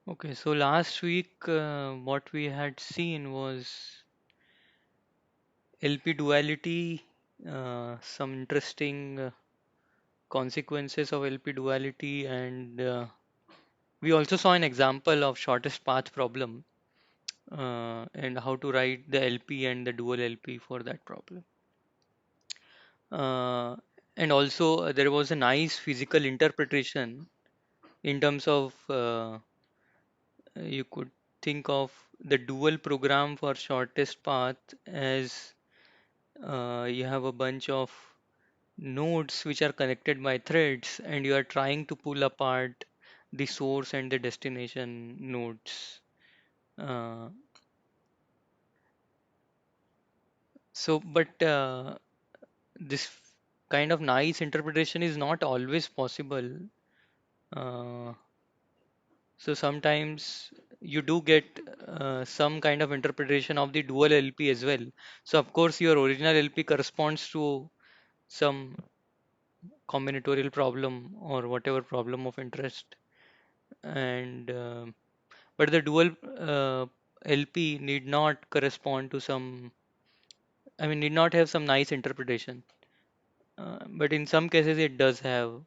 Okay, so last week what we had seen was LP duality, some interesting consequences of LP duality, and we also saw an example of shortest path problem and how to write the LP and the dual LP for that problem. Uh, and also, there was a nice physical interpretation in terms of you could think of the dual program for shortest path as you have a bunch of nodes which are connected by threads, and you are trying to pull apart the source and the destination nodes. Uh, but this kind of nice interpretation is not always possible. Uh, so sometimes you do get some kind of interpretation of the dual LP as well. So of course your original LP corresponds to some combinatorial problem or whatever problem of interest, and but the dual LP need not correspond to some, I mean, need not have some nice interpretation. But in some cases, it does have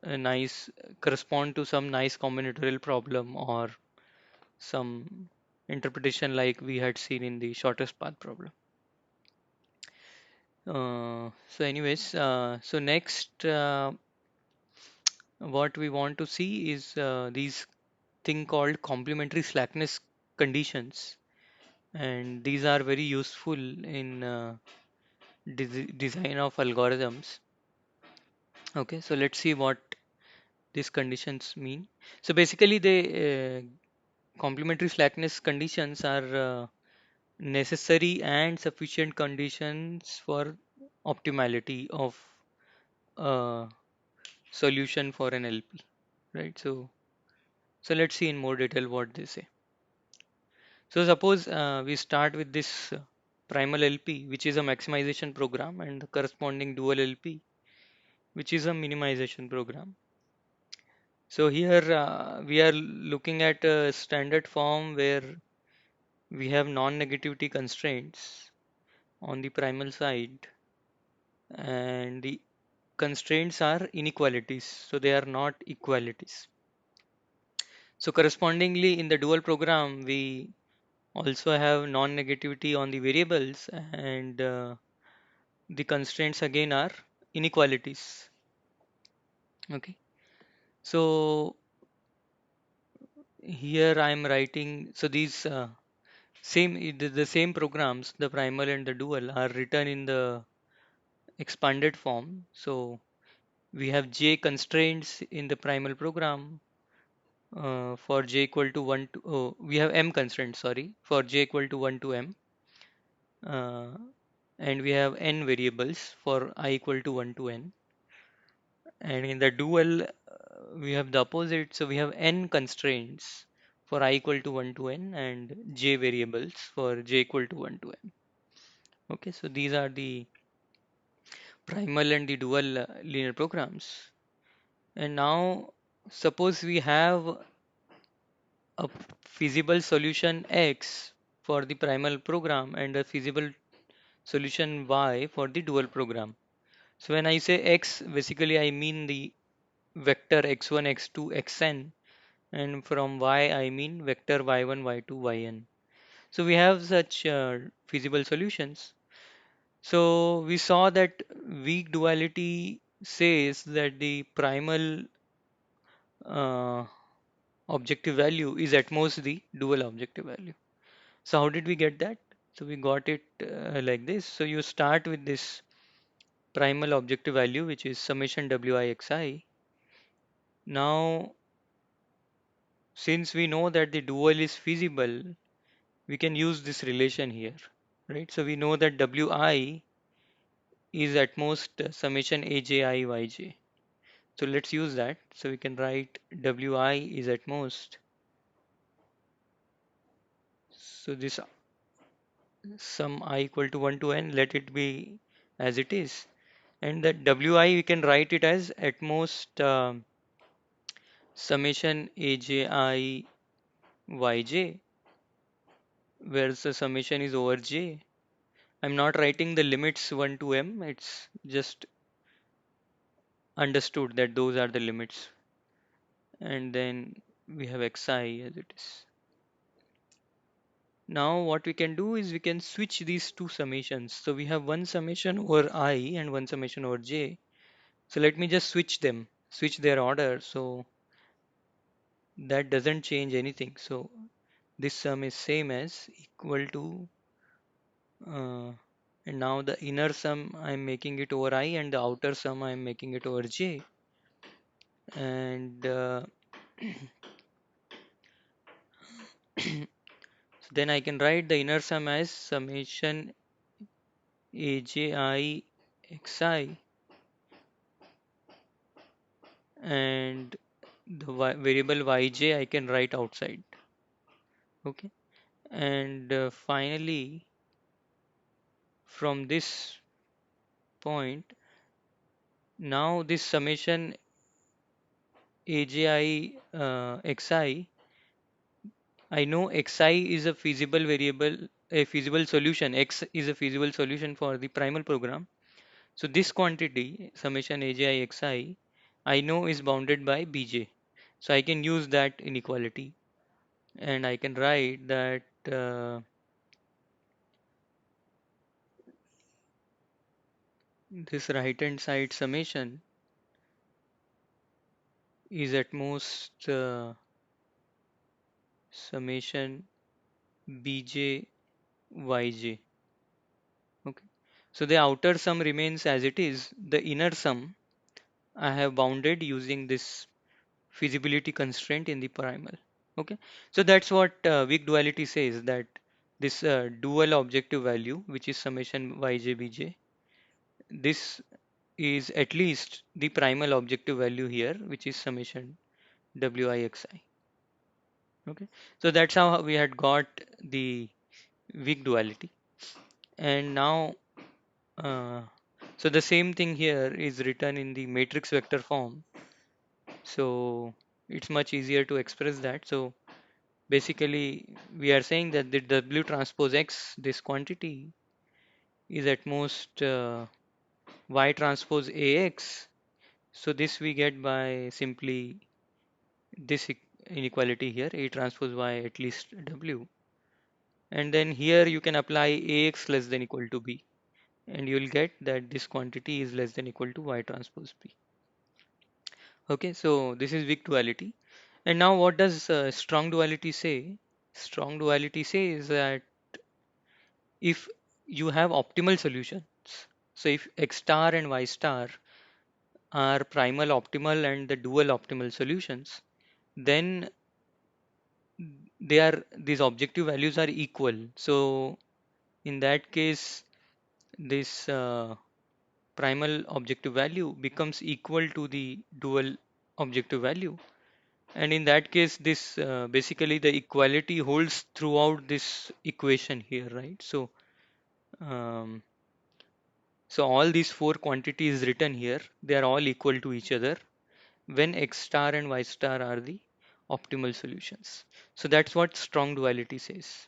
a nice correspond to some nice combinatorial problem or some interpretation like we had seen in the shortest path problem. So next, what we want to see is these thing called complementary slackness conditions, and these are very useful in design of algorithms. Okay, so let's see what these conditions mean. So basically, the complementary slackness conditions are necessary and sufficient conditions for optimality of a solution for an LP, right? So let's see in more detail what they say. So suppose we start with this primal LP, which is a maximization program, and the corresponding dual LP, which is a minimization program. So here we are looking at a standard form where we have non-negativity constraints on the primal side, and the constraints are inequalities, so they are not equalities. So correspondingly, in the dual program, we also have non-negativity on the variables, and the constraints again are inequalities. Okay, so here I am writing. So these the same programs, the primal and the dual, are written in the expanded form. So we have j constraints in the primal program for j equal to 1 to, oh, we have m constraints, sorry, for j equal to 1 to m, uh, and we have n variables for I equal to 1 to n. And in the dual, we have the opposite. So we have n constraints for I equal to 1 to n and j variables for j equal to 1 to m. Okay, so these are the primal and the dual linear programs. And now suppose we have a feasible solution X for the primal program and a feasible solution Y for the dual program. So when I say X, basically I mean the vector x1, x2, xn, and from Y I mean vector y1, y2, yn. So we have such feasible solutions. So we saw that weak duality says that the primal uh, objective value is at most the dual objective value. So how did we get that? So we got it like this. So you start with this primal objective value, which is summation wixi. Now, since we know that the dual is feasible, we can use this relation here, right? So we know that wi is at most summation aj I yj. So let's use that. So we can write wi is at most. So this sum I equal to 1 to n, let it be as it is. And that wi we can write it as at most summation aj yj, where the summation is over j. I'm not writing the limits 1 to m, it's just understood that those are the limits. And then we have xi as it is. Now what we can do is we can switch these two summations. So we have one summation over I and one summation over j. So let me just switch them, switch their order. So that doesn't change anything. So this sum is same as equal to, uh, and now the inner sum I'm making it over I and the outer sum I'm making it over j. And so then I can write the inner sum as summation Aj I xi, and the variable yj I can write outside. Okay, and finally from this point, now this summation Aj xi, I know xi is a feasible variable, a feasible solution. X is a feasible solution for the primal program. So this quantity summation Aj xi, I know is bounded by bj. So I can use that inequality, and I can write that this right hand side summation is at most summation bj yj. Okay. So the outer sum remains as it is. The inner sum I have bounded using this feasibility constraint in the primal. Okay. So that's what weak duality says, that this dual objective value, which is summation yj bj, this is at least the primal objective value here, which is summation wixi. Okay. So that's how we had got the weak duality. And now, uh, so the same thing here is written in the matrix vector form. So it's much easier to express that. So basically, we are saying that the W transpose X, this quantity, is at most Y transpose AX. So this we get by simply this inequality here, A transpose Y at least W. And then here you can apply AX less than equal to B. And you'll get that this quantity is less than equal to Y transpose B. Okay, so this is weak duality. And now what does strong duality say? Strong duality says that if you have optimal solutions, so if X star and Y star are primal optimal and the dual optimal solutions, then these objective values are equal. So in that case, this primal objective value becomes equal to the dual objective value. And in that case, this basically the equality holds throughout this equation here, right? Um, so all these four quantities written here, they are all equal to each other when X star and Y star are the optimal solutions. So that's what strong duality says.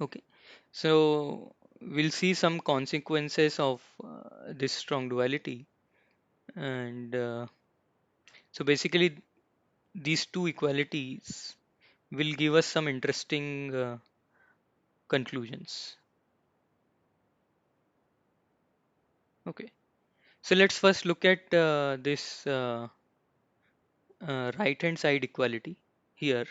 Okay. So we'll see some consequences of this strong duality. And so basically, these two equalities will give us some interesting conclusions. Okay. So let's first look at this right hand side equality here,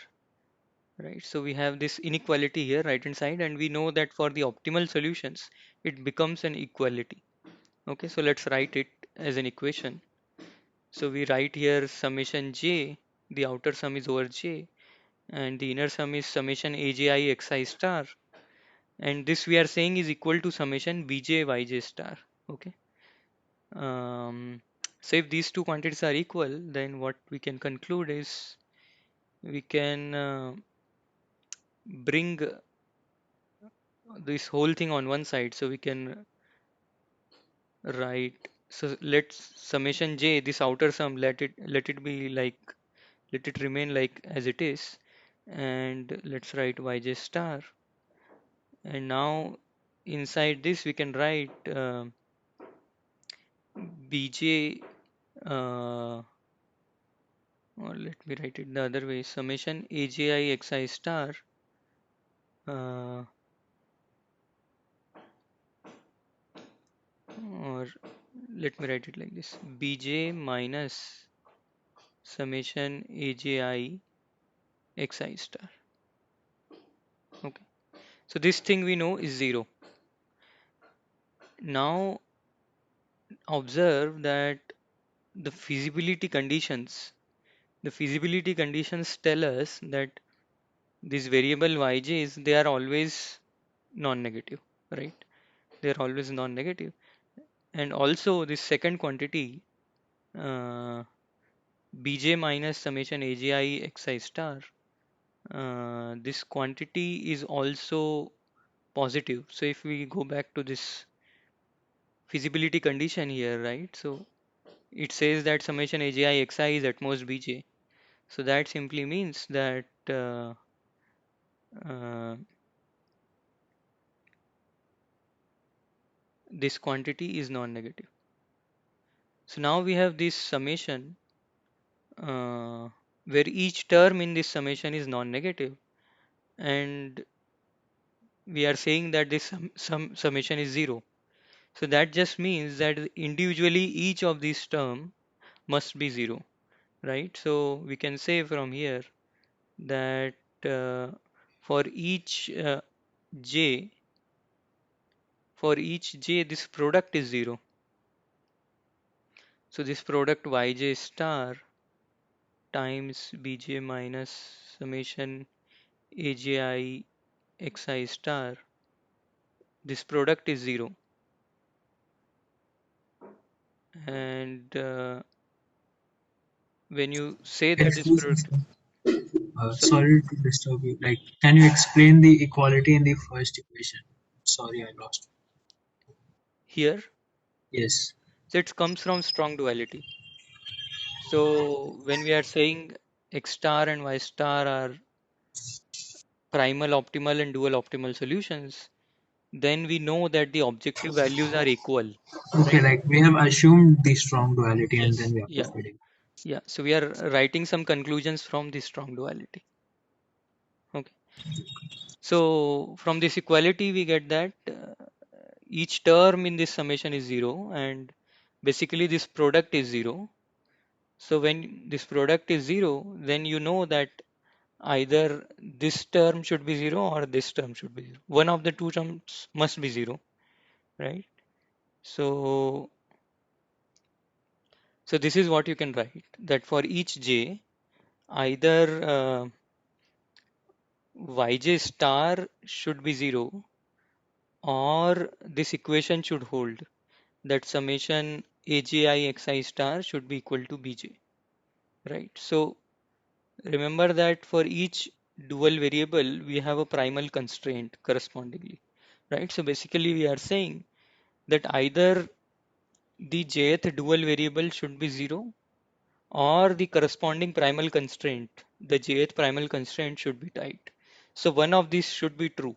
right? So we have this inequality here, right hand side, and we know that for the optimal solutions, it becomes an equality. Okay, so let's write it as an equation. So we write here summation j, the outer sum is over j, and the inner sum is summation AJI xi star, and this we are saying is equal to summation bj yj star. Okay. Um, so if these two quantities are equal, then what we can conclude is we can bring this whole thing on one side. So we can write, so let's summation j, this outer sum, let it be like, let it remain like as it is, and let's write yj star. And now inside this we can write bj, or let me write it the other way, summation AGI xi star, uh, or let me write it like this, bj minus summation AGI xi star. Okay, so this thing we know is 0. Now observe that the feasibility conditions, the feasibility conditions tell us that these variable yj's, they are always non-negative, right? They are always non-negative. And also this second quantity, uh, bj minus summation agi xi star, this quantity is also positive. So if we go back to this feasibility condition here, right? So it says that summation agi xi is at most bj. So that simply means that uh, this quantity is non-negative. So now we have this summation uh, where each term in this summation is non-negative, and we are saying that this summation is 0. So that just means that individually each of these term must be 0, right? So we can say from here that uh, for each j, for each j this product is 0. So this product yj star times bj minus summation AGI xi star, this product is 0. And when you say that this Excuse me, product, sir. sorry, Sorry to disturb you. Like, can you explain the equality in the first equation? Sorry, I lost. here, Yes. so it comes from strong duality. So when we are saying x star and y star are primal optimal and dual optimal solutions, then we know that the objective values are equal, Okay, right? like we have assumed the strong duality and then Yes, we are yeah, proceeding. yeah. So we are writing some conclusions from the strong duality. Okay. So from this equality, we get that each term in this summation is 0, and basically this product is 0. So when this product is 0, then you know that either this term should be 0 or this term should be 0. One of the two terms must be 0, right? So, so this is what you can write, that for each j, either yj star should be 0, or this equation should hold, that summation AGI xi star should be equal to bj, right? So remember that for each dual variable, we have a primal constraint correspondingly, right? So basically we are saying that either the jth dual variable should be 0, or the corresponding primal constraint, the jth primal constraint should be tight. So one of these should be true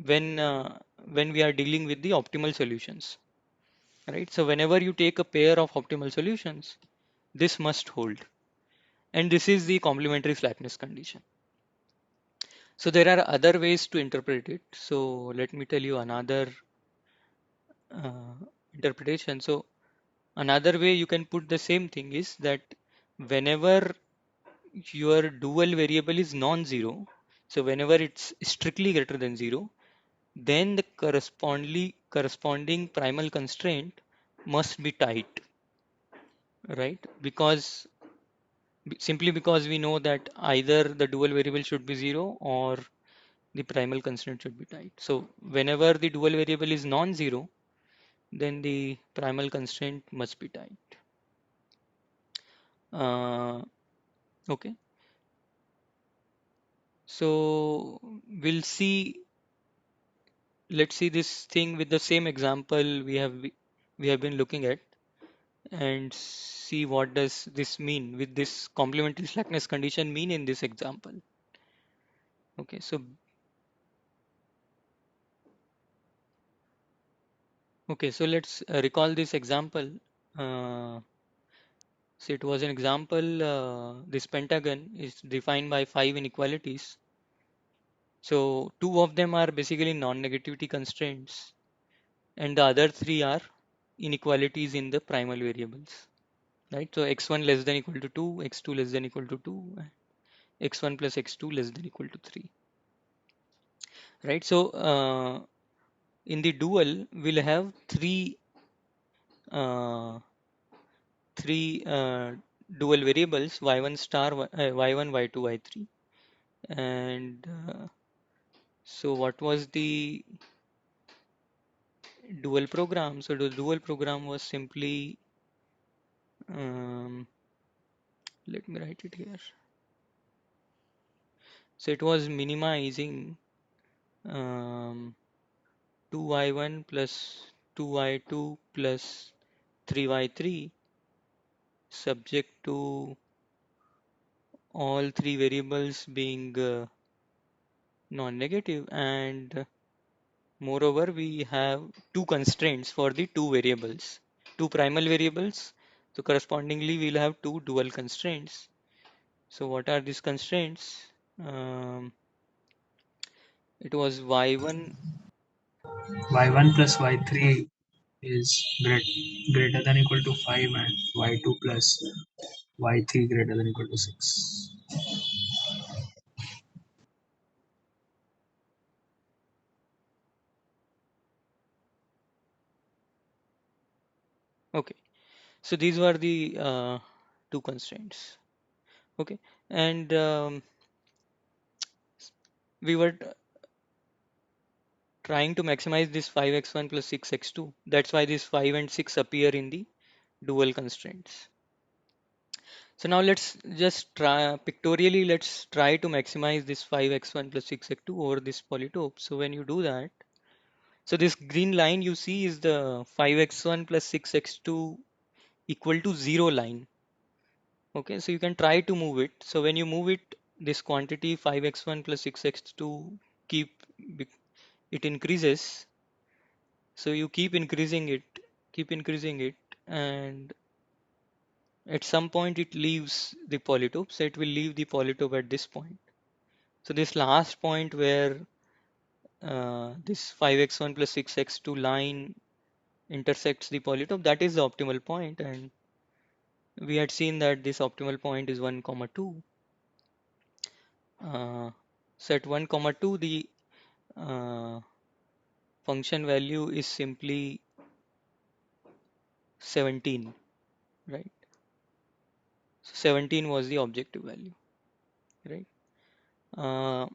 when when we are dealing with the optimal solutions, right? So whenever you take a pair of optimal solutions, this must hold. And this is the complementary slackness condition. So there are other ways to interpret it. So let me tell you another uh, interpretation. So another way you can put the same thing is that whenever your dual variable is non-zero, so whenever it's strictly greater than 0, then the corresponding primal constraint must be tight, right? Because simply because we know that either the dual variable should be 0 or the primal constraint should be tight. So whenever the dual variable is non-zero, then the primal constraint must be tight. Uh, okay, so we'll see. Let's see this thing with the same example we have been looking at, and see what does this mean with this complementary slackness condition mean in this example. Okay, so let's recall this example. Uh, so it was an example. This pentagon is defined by five inequalities. So two of them are basically non-negativity constraints, and the other three are inequalities in the primal variables. Right. So x1 less than equal to 2, x2 less than equal to 2, x1 plus x2 less than equal to 3. Right. So in the dual, we'll have uh, three dual variables y1 star, y1, y2, y3. And so what was the dual program? So the dual program was simply, um, let me write it here. So it was minimizing um, 2y1 plus 2y2 plus 3y3 subject to all three variables being non-negative, and moreover we have two constraints for the two variables, two primal variables. So correspondingly we'll have two dual constraints. So what are these constraints? um, it was y1. y1 plus y3 is greater than equal to 5 and y2 plus y3 greater than equal to 6. Okay, so these were the two constraints. Okay, and we were trying to maximize this 5x1 plus 6x2. That's why these 5 and 6 appear in the dual constraints. So now let's just try pictorially, let's try to maximize this 5x1 plus 6x2 over this polytope. So when you do that, so this green line you see is the 5x1 plus 6x2 equal to 0 line. Okay, so you can try to move it. So when you move it, this quantity 5x1 plus 6x2 keep it increases. So you keep increasing it, and at some point it leaves the polytope. So it will leave the polytope at this point. So this last point where this 5x1 plus 6x2 line intersects the polytope, that is the optimal point, and we had seen that this optimal point is 1 comma 2. Uh, so at 1 comma 2 the uh, function value is simply 17, right? So 17 was the objective value, right? Uh,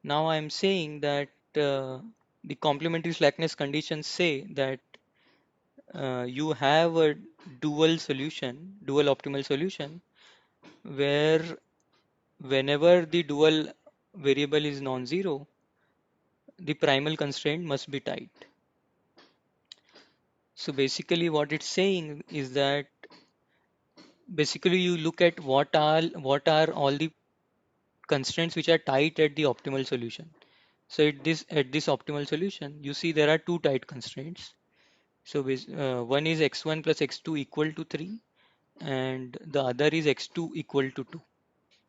Now I am saying that the complementary slackness conditions say that you have a dual optimal solution, where whenever the dual variable is non-zero, the primal constraint must be tight. So basically what it's saying is that basically you look at what are all the constraints which are tight at the optimal solution. So at this optimal solution, you see there are two tight constraints. So one is x1 plus x2 equal to 3, and the other is x2 equal to 2,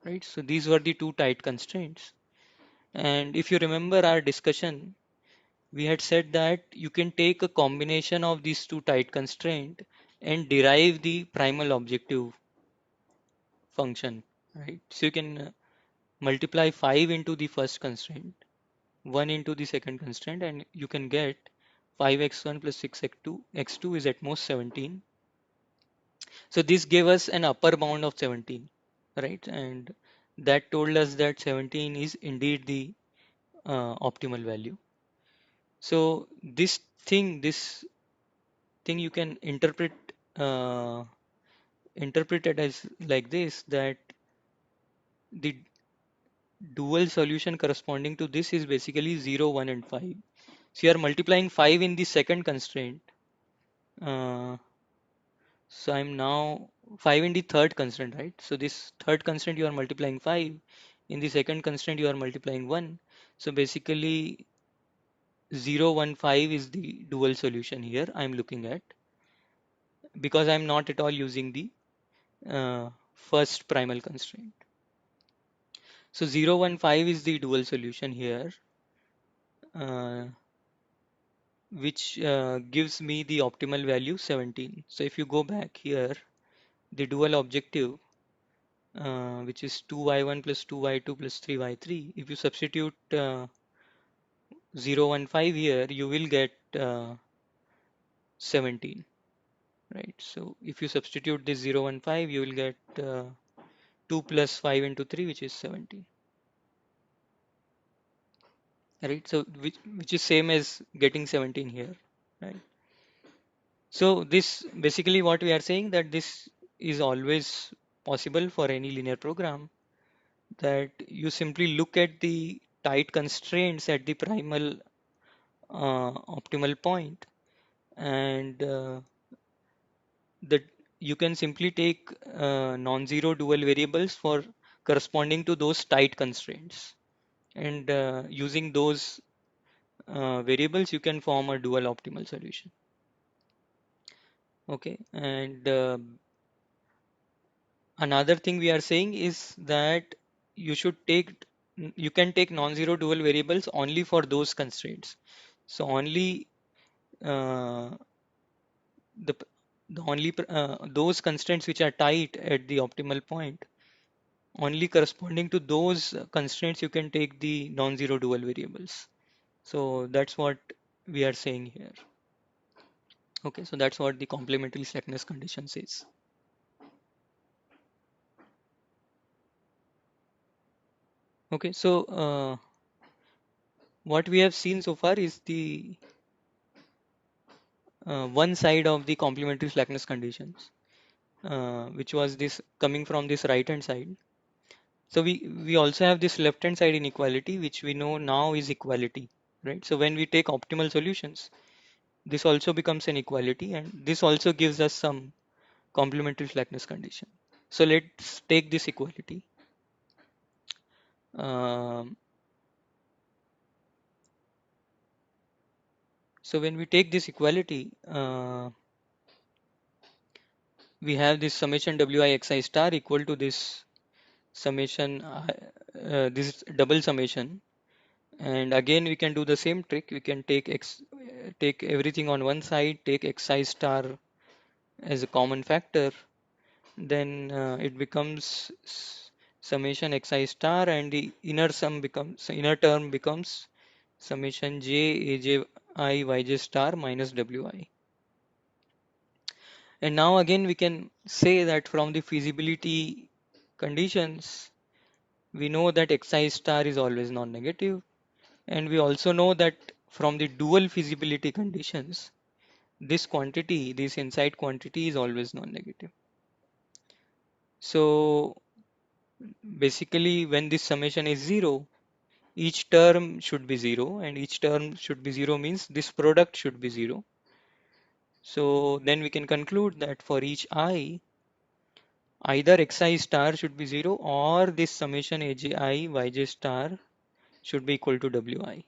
right? So these were the two tight constraints. And if you remember our discussion, we had said that you can take a combination of these two tight constraint and derive the primal objective function, right? So you can multiply 5 into the first constraint, 1 into the second constraint, and you can get 5x1 plus 6x2. X2 is at most 17. So this gave us an upper bound of 17, right? And that told us that 17 is indeed the optimal value. So this thing you can uh, interpret it as like this, that the dual solution corresponding to this is basically 0, 1, and 5. So you are multiplying 5 in the second constraint. Uh, so I'm now 5 in the third constraint, right? So this third constraint you are multiplying 5. In the second constraint, you are multiplying 1. So basically, 0, 1, 5 is the dual solution here I'm looking at, because I'm not at all using the first primal constraint. So 0, 1, 5 is the dual solution here, uh, which gives me the optimal value 17. So if you go back here, the dual objective, which is 2y1 plus 2y2 plus 3y3, if you substitute 0, 1, 5 here, you will get 17, right? So if you substitute this 0, 1, 5, you will get 2 plus 5 into 3, which is 17, right? So which is same as getting 17 here, right? So this basically what we are saying, that this is always possible for any linear program, that you simply look at the tight constraints at the primal optimal point, and that you can simply take non-zero dual variables for corresponding to those tight constraints, and using those variables you can form a dual optimal solution. Okay, and another thing we are saying is that you should take you can take non-zero dual variables only for those constraints. So only uh, the p- the only those constraints which are tight at the optimal point, only corresponding to those constraints you can take the non-zero dual variables. So that's what we are saying here. Okay, so that's what the complementary slackness condition says. Okay, so what we have seen so far is the one side of the complementary slackness conditions, which was this coming from this right hand side. So we also have this left hand side inequality, which we know now is equality, right? So when we take optimal solutions, this also becomes an equality, and this also gives us some complementary slackness condition. So let's take this equality. Um, so when we take this equality, we have this summation wi xi star equal to this summation, this double summation. And again, we can do the same trick. We can take take everything on one side, take xi star as a common factor. Then it becomes summation xi star, and the inner term becomes summation j aj I yj star minus wi. And now again we can say that from the feasibility conditions, we know that xi star is always non-negative, and we also know that from the dual feasibility conditions, this quantity, this inside quantity, is always non-negative. So basically, when this summation is zero, each term should be zero, and each term should be zero means this product should be zero. So then we can conclude that for each I, either xi star should be zero, or this summation aj I yj star should be equal to wi.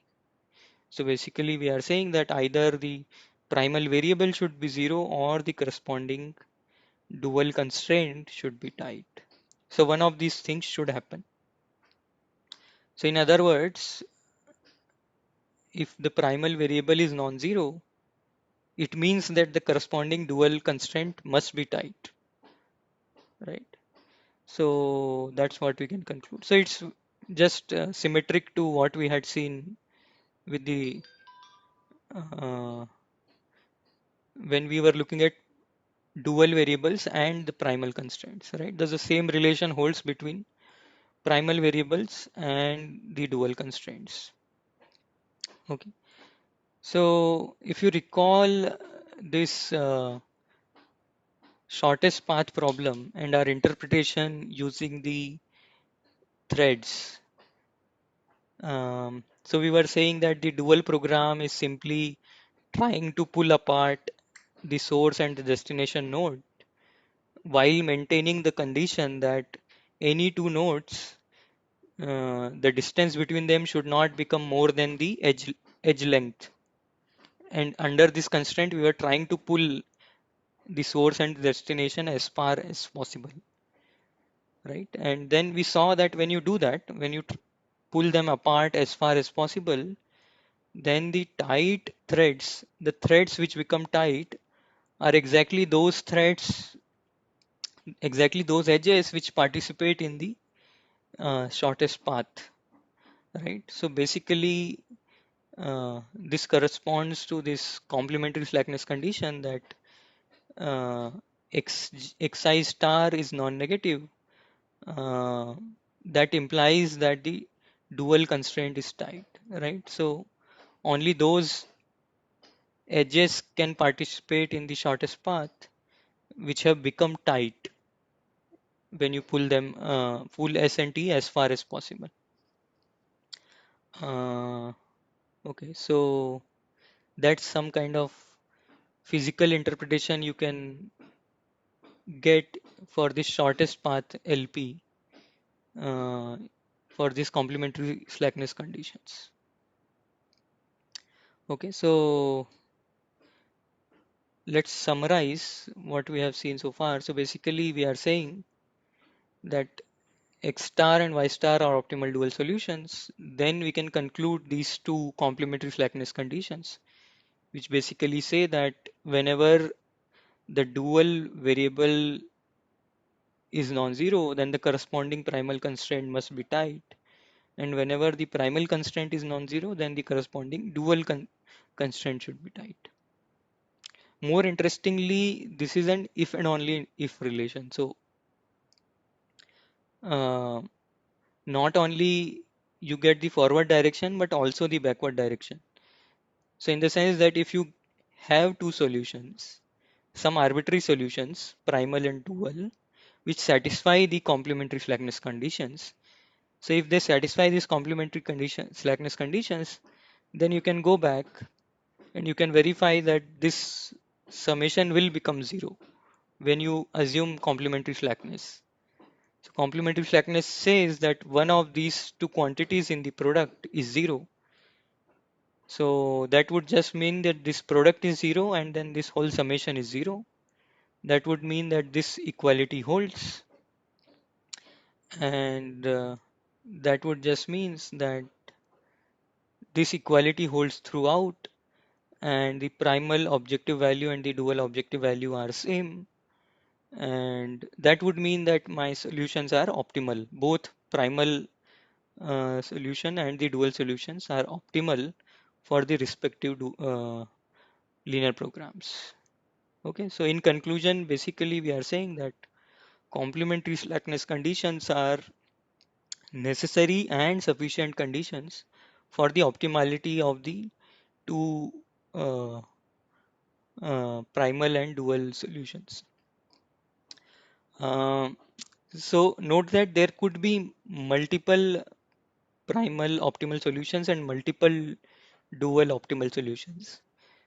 So basically we are saying that either the primal variable should be zero, or the corresponding dual constraint should be tight. So one of these things should happen. So in other words, if the primal variable is non-zero, it means that the corresponding dual constraint must be tight, right? So that's what we can conclude. So it's just symmetric to what we had seen with the uh, when we were looking at dual variables and the primal constraints, right? There's the same relation holds between primal variables and the dual constraints. Okay. So if you recall this shortest path problem and our interpretation using the threads, so we were saying that the dual program is simply trying to pull apart the source and the destination node while maintaining the condition that any two nodes the distance between them should not become more than the edge length. And under this constraint, we were trying to pull the source and destination as far as possible, right? And then we saw that when you do that, when you pull them apart as far as possible, then the tight threads, the threads which become tight, are exactly those threads, exactly those edges which participate in the shortest path, right? So basically, this corresponds to this complementary slackness condition that uh, xi star is non-negative. Uh, that implies that the dual constraint is tight, right? So only those edges can participate in the shortest path which have become tight when you pull them, pull S and T as far as possible. Uh, okay, so that's some kind of physical interpretation you can get for the shortest path LP uh, for these complementary slackness conditions. Okay, so let's summarize what we have seen so far. So basically, we are saying that X star and Y star are optimal dual solutions. Then we can conclude these two complementary slackness conditions, which basically say that whenever the dual variable is non-zero, then the corresponding primal constraint must be tight. And whenever the primal constraint is non-zero, then the corresponding dual constraint should be tight. More interestingly, this is an if and only if relation. So uh, not only you get the forward direction, but also the backward direction. So in the sense that if you have two solutions, some arbitrary solutions, primal and dual, which satisfy the complementary slackness conditions. So if they satisfy these complementary slackness conditions, then you can go back and you can verify that this summation will become zero when you assume complementary slackness. So complementary slackness says that one of these two quantities in the product is zero. So that would just mean that this product is zero and then this whole summation is zero. That would mean that this equality holds, and that would just means that this equality holds throughout, and the primal objective value and the dual objective value are same, and that would mean that my solutions are optimal. Both primal solution and the dual solutions are optimal for the respective linear programs. Okay, so in conclusion, basically we are saying that complementary slackness conditions are necessary and sufficient conditions for the optimality of the two uh, primal and dual solutions. Um, so note that there could be multiple primal optimal solutions and multiple dual optimal solutions.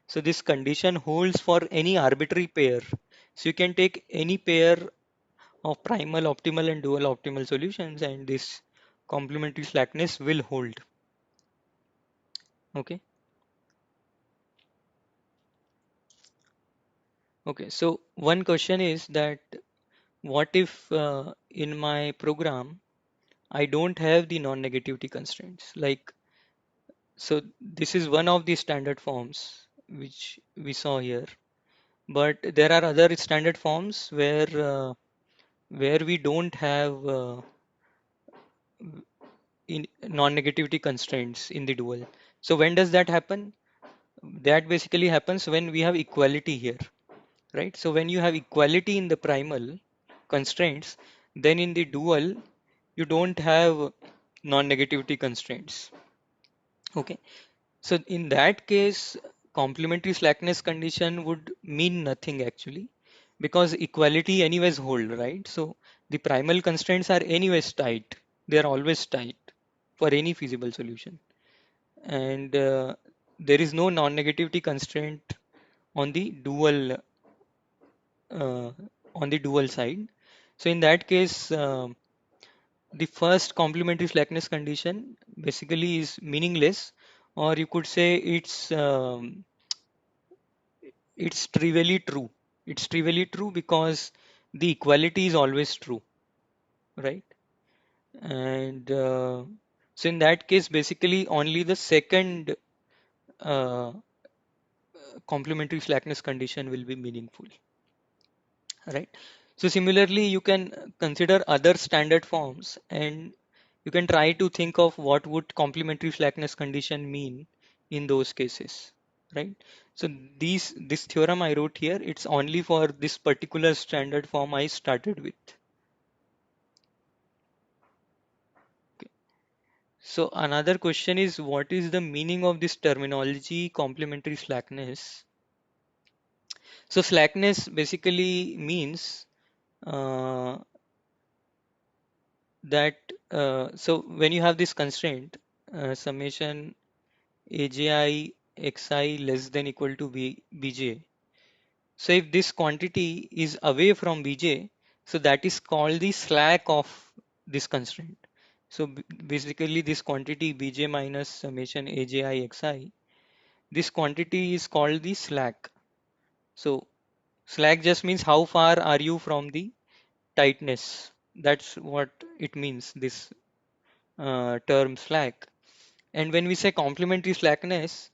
So this condition holds for any arbitrary pair. So you can take any pair of primal optimal and dual optimal solutions and this complementary slackness will hold. Okay. Okay. So one question is that what if in my program I don't have the non-negativity constraints? Like, so this is one of the standard forms which we saw here, but there are other standard forms where we don't have in non-negativity constraints in the dual. So when does that happen? That basically happens when we have equality here, right? So when you have equality in the primal constraints, then in the dual you don't have non-negativity constraints. Okay, so in that case, complementary slackness condition would mean nothing actually, because equality anyways hold, right? So the primal constraints are anyways tight. They are always tight for any feasible solution, and there is no non-negativity constraint on the uh, dual side. So in that case, the first complementary slackness condition basically is meaningless, or you could say it's trivially true. It's trivially true because the equality is always true, right? And so in that case, basically only the second uh, complementary slackness condition will be meaningful, right? So similarly, you can consider other standard forms, and you can try to think of what would complementary slackness condition mean in those cases, right? So this theorem I wrote here, it's only for this particular standard form I started with. Okay. So another question is, what is the meaning of this terminology complementary slackness? So slackness basically means uh, that so when you have this constraint, summation AGI xi less than equal to bj. So if this quantity is away from bj, so that is called the slack of this constraint. So basically this quantity bj minus summation AGI xi, this quantity is called the slack. So slack just means how far are you from the tightness. That's what it means, this term slack. And when we say complementary slackness,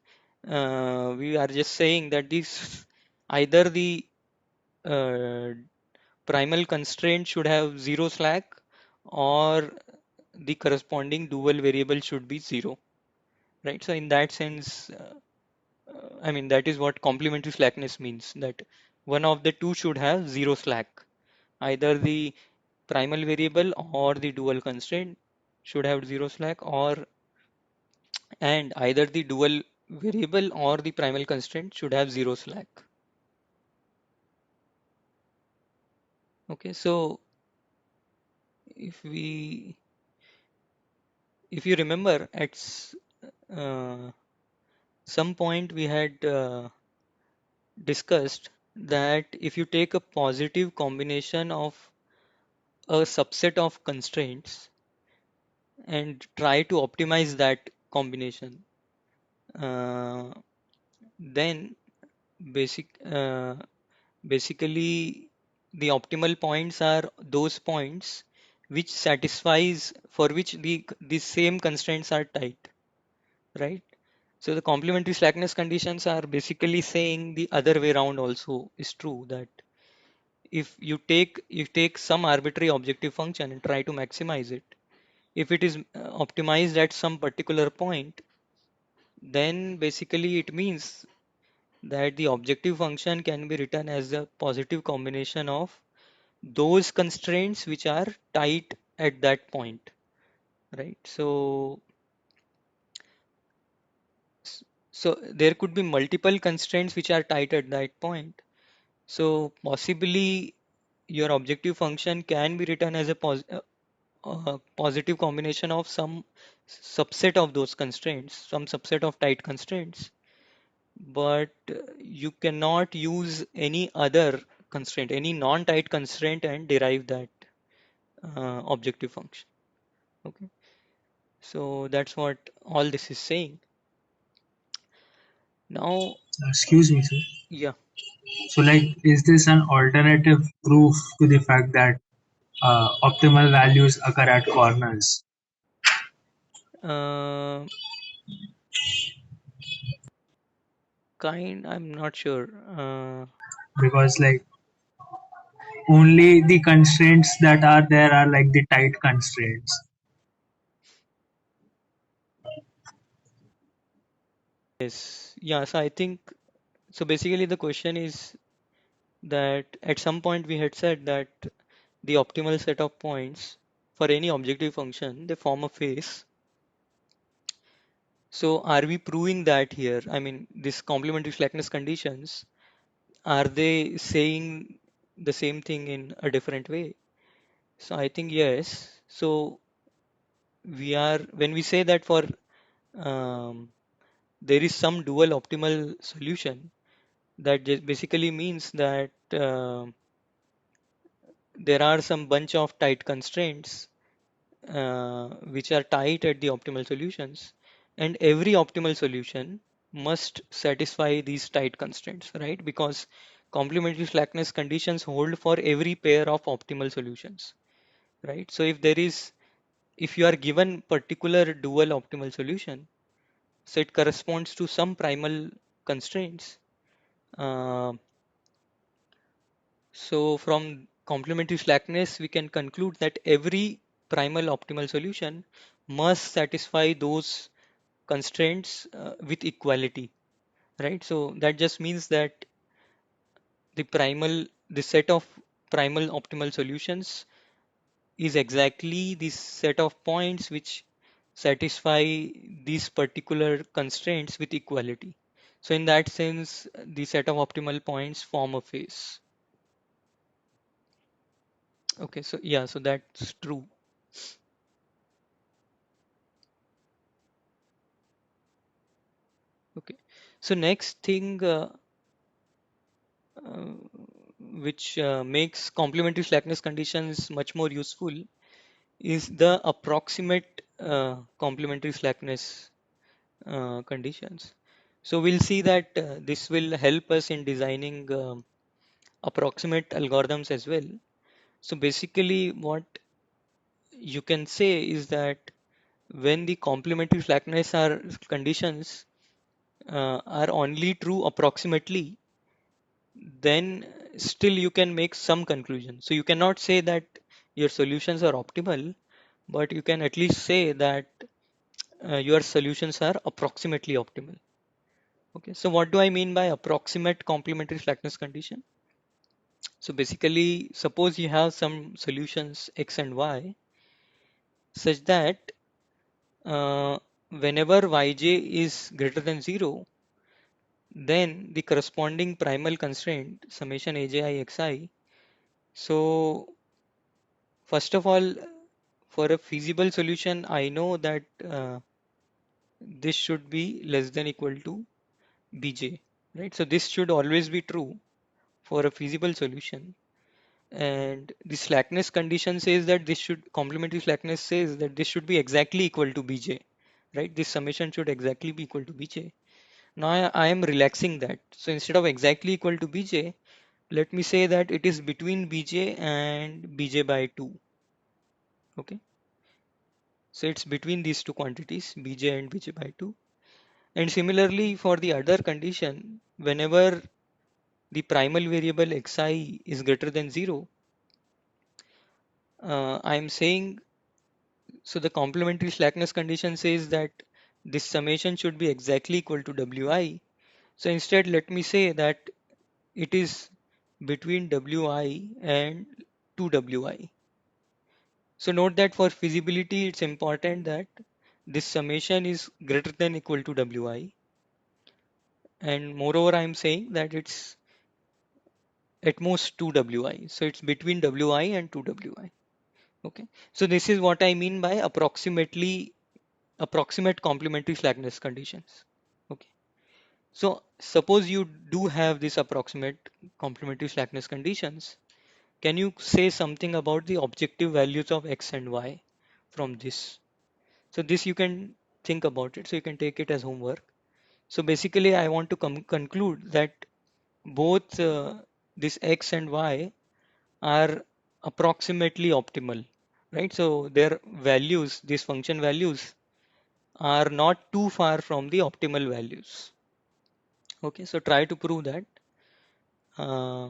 we are just saying that this either the uh, primal constraint should have zero slack, or the corresponding dual variable should be zero, right? So in that sense, I mean, that is what complementary slackness means, that one of the two should have zero slack. Either the primal variable or the dual constraint should have zero slack, or and either the dual variable or the primal constraint should have zero slack. Okay, so if we if you remember uh, some point we had discussed that if you take a positive combination of a subset of constraints and try to optimize that combination, uh, then basic basically the optimal points are those points which satisfies for which the same constraints are tight, right? So the complementary slackness conditions are basically saying the other way around also is true, that if you take some arbitrary objective function and try to maximize it, if it is optimized at some particular point, then basically it means that the objective function can be written as a positive combination of those constraints which are tight at that point, right? So there could be multiple constraints which are tight at that point. So possibly your objective function can be written as a positive combination of some subset of those constraints, some subset of tight constraints, but you cannot use any other constraint, any non-tight constraint, and derive that objective function. Okay, so that's what all this is saying. Now, Excuse me, sir. yeah, So, like, is this an alternative proof to the fact that optimal values occur at corners? uh, I'm not sure. Because, like, only the constraints that are there are like the tight constraints. Yes, yeah. So I think so. Basically, the question is that at some point we had said that the optimal set of points for any objective function, they form a face. So are we proving that here? I mean, this complementary slackness conditions, are they saying the same thing in a different way? So I think yes. So we are when we say that for um, there is some dual optimal solution, that just basically means that there are some bunch of tight constraints, which are tight at the optimal solutions, and every optimal solution must satisfy these tight constraints, right? Because complementary slackness conditions hold for every pair of optimal solutions, right? So if you are given particular dual optimal solution, so it corresponds to some primal constraints. Uh, so from complementary slackness, we can conclude that every primal optimal solution must satisfy those constraints with equality, right? So that just means that the set of primal optimal solutions is exactly this set of points which satisfy these particular constraints with equality. So in that sense, the set of optimal points form a phase. Okay, so yeah, so that's true. Okay, so next thing uh, which makes complementary slackness conditions much more useful is the approximate complementary slackness conditions. So we'll see that this will help us in designing approximate algorithms as well. So basically, what you can say is that when the complementary slackness are conditions are only true approximately, then still you can make some conclusion. So you cannot say that your solutions are optimal, but you can at least say that your solutions are approximately optimal. Okay, so what do I mean by approximate complementary slackness condition? So basically, suppose you have some solutions x and y such that uh, whenever yj is greater than 0, then the corresponding primal constraint summation aji xi. So first of all, for a feasible solution, I know that this should be less than equal to bj, right? So this should always be true for a feasible solution. And the slackness condition says that this should complementary slackness says that this should be exactly equal to bj, right? This summation should exactly be equal to bj. Now I am relaxing that. So instead of exactly equal to bj, let me say that it is between bj and bj by 2. Okay. So it's between these two quantities, bj and bj by 2. And similarly, for the other condition, whenever the primal variable xi is greater than 0, I'm saying, so the complementary slackness condition says that this summation should be exactly equal to wi. So instead, let me say that it is between wi and 2wi. So note that for feasibility, it's important that this summation is greater than equal to wi. And moreover, I'm saying that it's at most 2wi. So it's between wi and 2wi. Okay. So this is what I mean by approximate complementary slackness conditions. Okay. So suppose you do have this approximate complementary slackness conditions. Can you say something about the objective values of x and y from this? So this you can think about it. So you can take it as homework. So basically, I want to conclude that both this x and y are approximately optimal, right? So their values, these function values, are not too far from the optimal values. Okay, so try to prove that. Uh,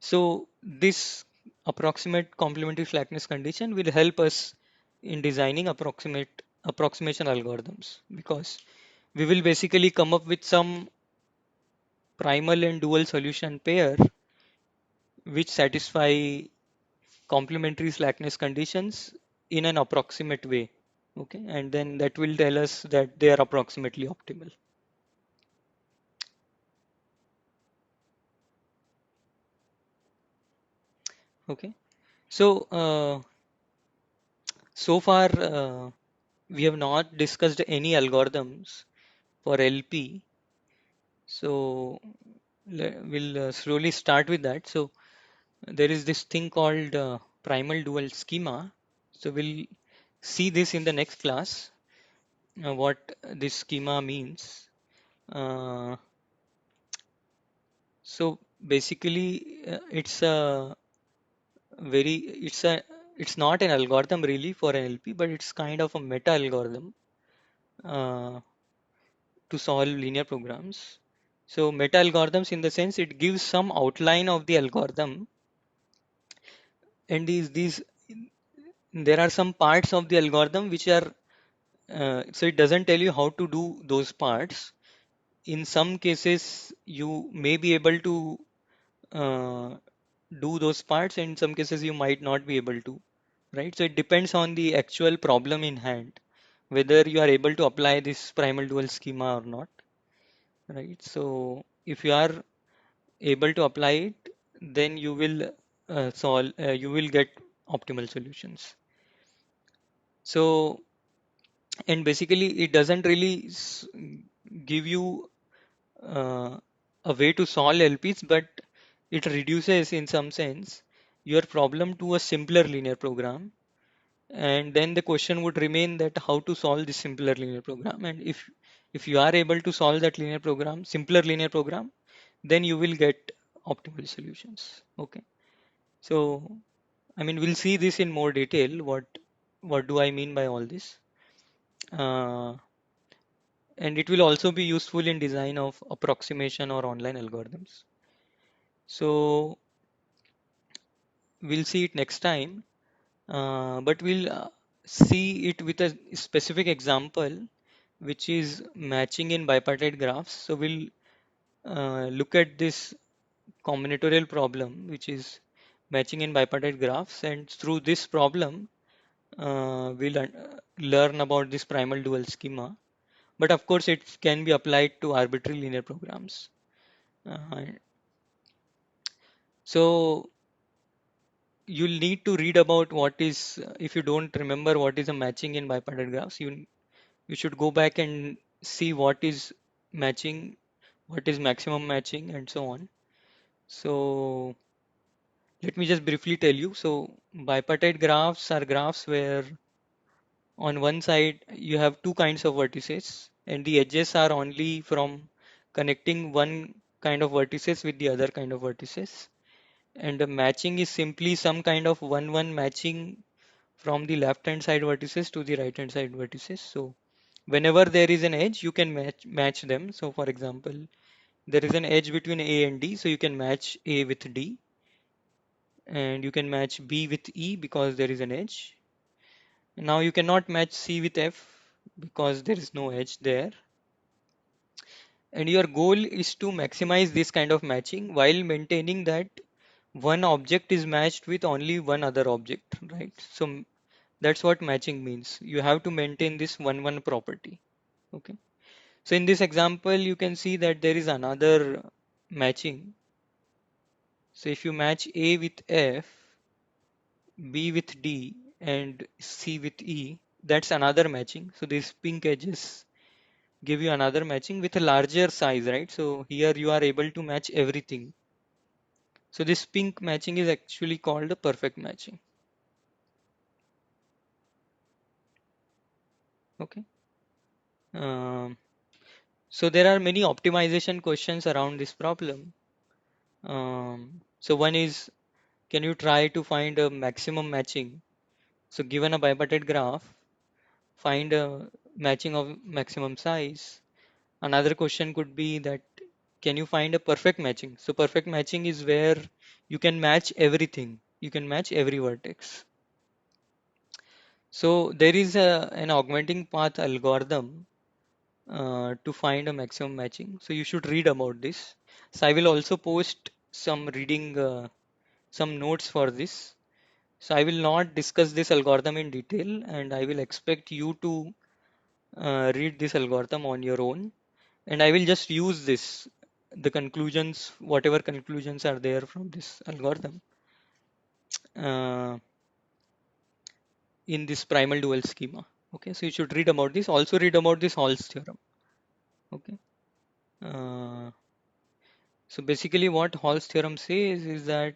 so this approximate complementary slackness condition will help us in designing approximation algorithms, because we will basically come up with some primal and dual solution pair which satisfy complementary slackness conditions in an approximate way. Okay, and then that will tell us that they are approximately optimal. Okay, so so far we have not discussed any algorithms for LP. So we'll slowly start with that. So there is this thing called primal dual schema. So we'll see this in the next class, what this schema means. Uh, so basically, very, it's not an algorithm really for NLP, but it's kind of a meta algorithm uh, to solve linear programs. So meta algorithms, in the sense, it gives some outline of the algorithm, and these there are some parts of the algorithm which are so it doesn't tell you how to do those parts. In some cases, you may be able to uh, do those parts, and in some cases you might not be able to, right? So it depends on the actual problem in hand, whether you are able to apply this primal dual schema or not, right? So if you are able to apply it, then you will you will get optimal solutions. So, and basically it doesn't really give you uh, a way to solve LPs, but it reduces in some sense your problem to a simpler linear program. And then the question would remain that how to solve this simpler linear program. And if you are able to solve that linear program, simpler linear program, then you will get optimal solutions. Okay. So I mean, we'll see this in more detail. What do I mean by all this? Uh, and it will also be useful in design of approximation or online algorithms. So we'll see it next time, but we'll see it with a specific example, which is matching in bipartite graphs. So we'll look at this combinatorial problem, which is matching in bipartite graphs, and through this problem, we'll learn about this primal dual schema. But of course, it can be applied to arbitrary linear programs. Uh, so you'll need to read about what is, if you don't remember what is a matching in bipartite graphs, you should go back and see what is matching, what is maximum matching, and so on. So let me just briefly tell you. So bipartite graphs are graphs where on one side you have two kinds of vertices, and the edges are only from connecting one kind of vertices with the other kind of vertices. And the matching is simply some kind of one matching from the left hand side vertices to the right hand side vertices. So whenever there is an edge, you can match them. So for example, there is an edge between A and D, so you can match A with D, and you can match B with E because there is an edge. Now you cannot match C with F because there is no edge there. And your goal is to maximize this kind of matching while maintaining that one object is matched with only one other object, right? So that's what matching means. You have to maintain this one property. Okay. So in this example, you can see that there is another matching. So if you match A with F, B with D, and C with E, that's another matching. So these pink edges give you another matching with a larger size, right? So here you are able to match everything. So this pink matching is actually called a perfect matching. Okay. Um, so there are many optimization questions around this problem. So one is, can you try to find a maximum matching? So given a bipartite graph, find a matching of maximum size. Another question could be that, can you find a perfect matching? So perfect matching is where you can match everything. You can match every vertex. So there is an augmenting path algorithm to find a maximum matching. So you should read about this. So I will also post some reading, some notes for this. So I will not discuss this algorithm in detail, and I will expect you to read this algorithm on your own. And I will just use this, the conclusions, whatever conclusions are there from this algorithm uh, in this primal dual schema. Okay, so you should read about this. Also read about this Hall's theorem. Okay. Uh, so basically what Hall's theorem says is that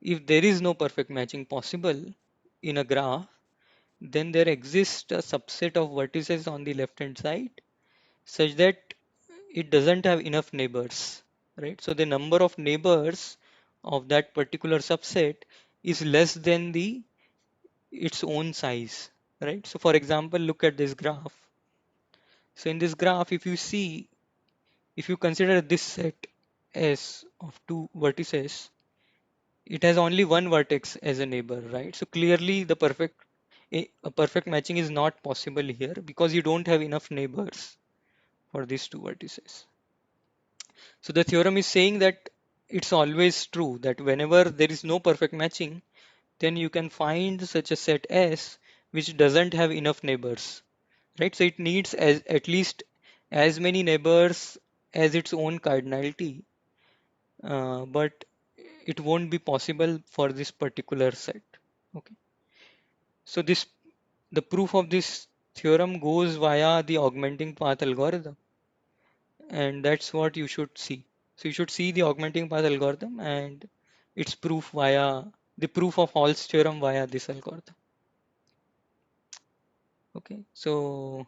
if there is no perfect matching possible in a graph, then there exists a subset of vertices on the left hand side such that it doesn't have enough neighbors, right? So the number of neighbors of that particular subset is less than the its own size, right? So for example, look at this graph. So in this graph, if you see, if you consider this set S of two vertices, it has only one vertex as a neighbor, right? So clearly the a perfect matching is not possible here because you don't have enough neighbors for these two vertices. So the theorem is saying that it's always true that whenever there is no perfect matching, then you can find such a set S which doesn't have enough neighbors, right? So it needs at least as many neighbors as its own cardinality, but it won't be possible for this particular set. Okay. So the proof of this theorem goes via the augmenting path algorithm, and that's what you should see. So you should see the augmenting path algorithm and its proof via the proof of Hall's theorem via this algorithm. Okay, so